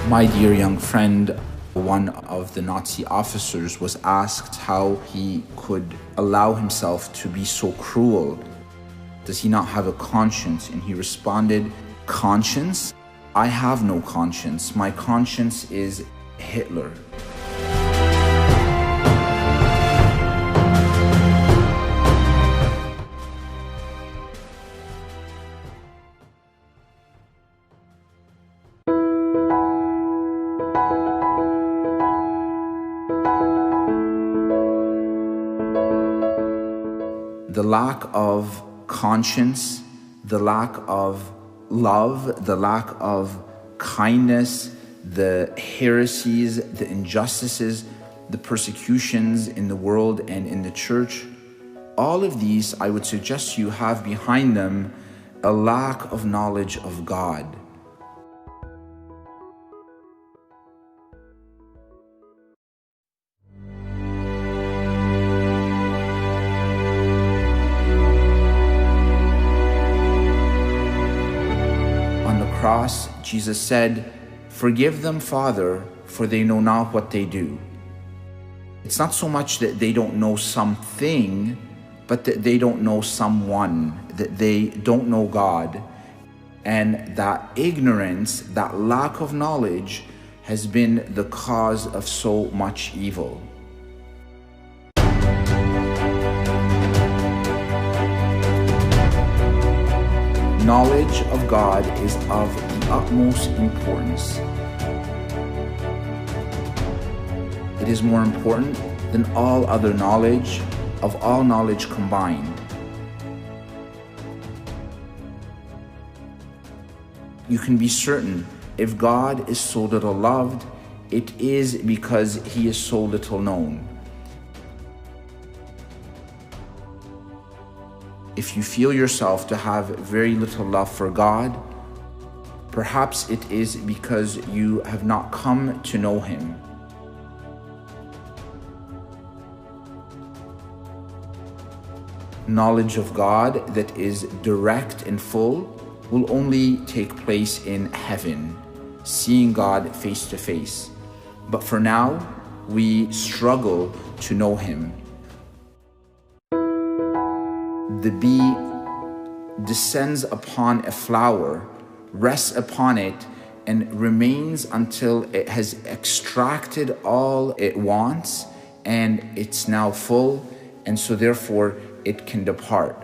My dear young friend, one of the Nazi officers was asked how he could allow himself to be so cruel. Does he not have a conscience? And he responded, conscience? I have no conscience. My conscience is Hitler. The lack of conscience, the lack of love, the lack of kindness, the heresies, the injustices, the persecutions in the world and in the church, all of these, I would suggest you have behind them a lack of knowledge of God. On the cross, Jesus said, "Forgive them, Father, for they know not what they do." It's not so much that they don't know something, but that they don't know someone, that they don't know God. And that ignorance, that lack of knowledge, has been the cause of so much evil. Knowledge of God is of the utmost importance. It is more important than all other knowledge, of all knowledge combined. You can be certain, if God is so little loved, it is because he is so little known. If you feel yourself to have very little love for God, perhaps it is because you have not come to know him. Knowledge of God that is direct and full will only take place in heaven, seeing God face to face. But for now, we struggle to know him. The bee descends upon a flower, rests upon it, and remains until it has extracted all it wants, and it's now full, and so therefore it can depart.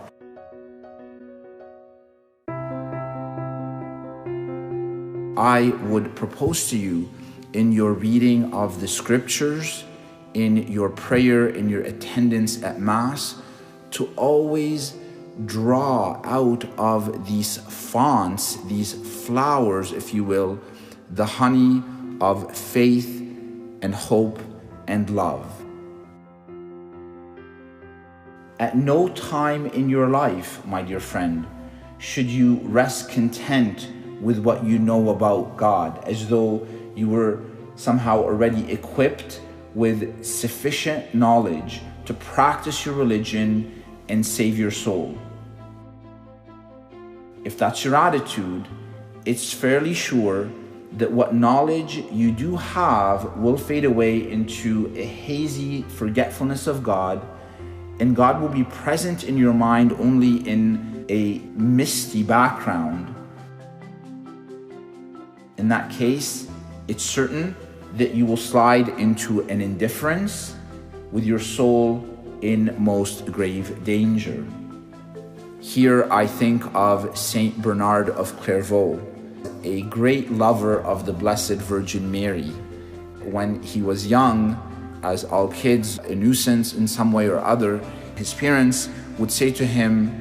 I would propose to you, in your reading of the scriptures, in your prayer, in your attendance at Mass, to always draw out of these fonts, these flowers, if you will, the honey of faith and hope and love. At no time in your life, my dear friend, should you rest content with what you know about God, as though you were somehow already equipped with sufficient knowledge to practice your religion and save your soul. If that's your attitude, it's fairly sure that what knowledge you do have will fade away into a hazy forgetfulness of God, and God will be present in your mind only in a misty background. In that case, it's certain that you will slide into an indifference with your soul in most grave danger. Here I think of Saint Bernard of Clairvaux, a great lover of the Blessed Virgin Mary. When he was young, as all kids, a nuisance in some way or other, his parents would say to him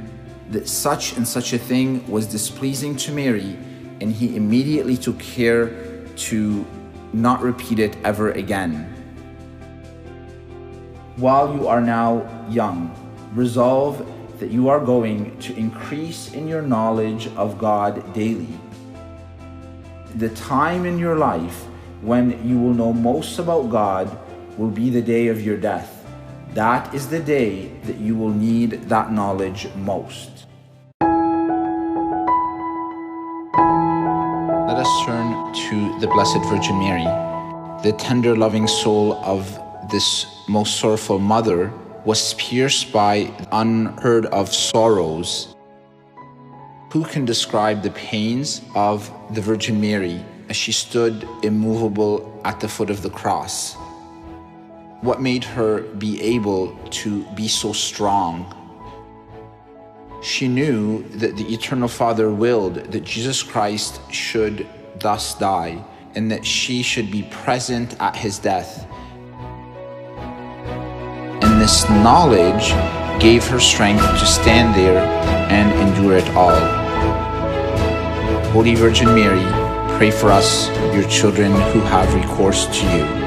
that such and such a thing was displeasing to Mary, and he immediately took care to not repeat it ever again. While you are now young, resolve that you are going to increase in your knowledge of God daily. The time in your life when you will know most about God will be the day of your death. That is the day that you will need that knowledge most. Let us turn to the Blessed Virgin Mary. The tender, loving soul of this most sorrowful mother was pierced by unheard of sorrows. Who can describe the pains of the Virgin Mary as she stood immovable at the foot of the cross? What made her be able to be so strong? She knew that the Eternal Father willed that Jesus Christ should thus die, and that she should be present at his death. And this knowledge gave her strength to stand there and endure it all. Holy Virgin Mary, pray for us, your children who have recourse to you.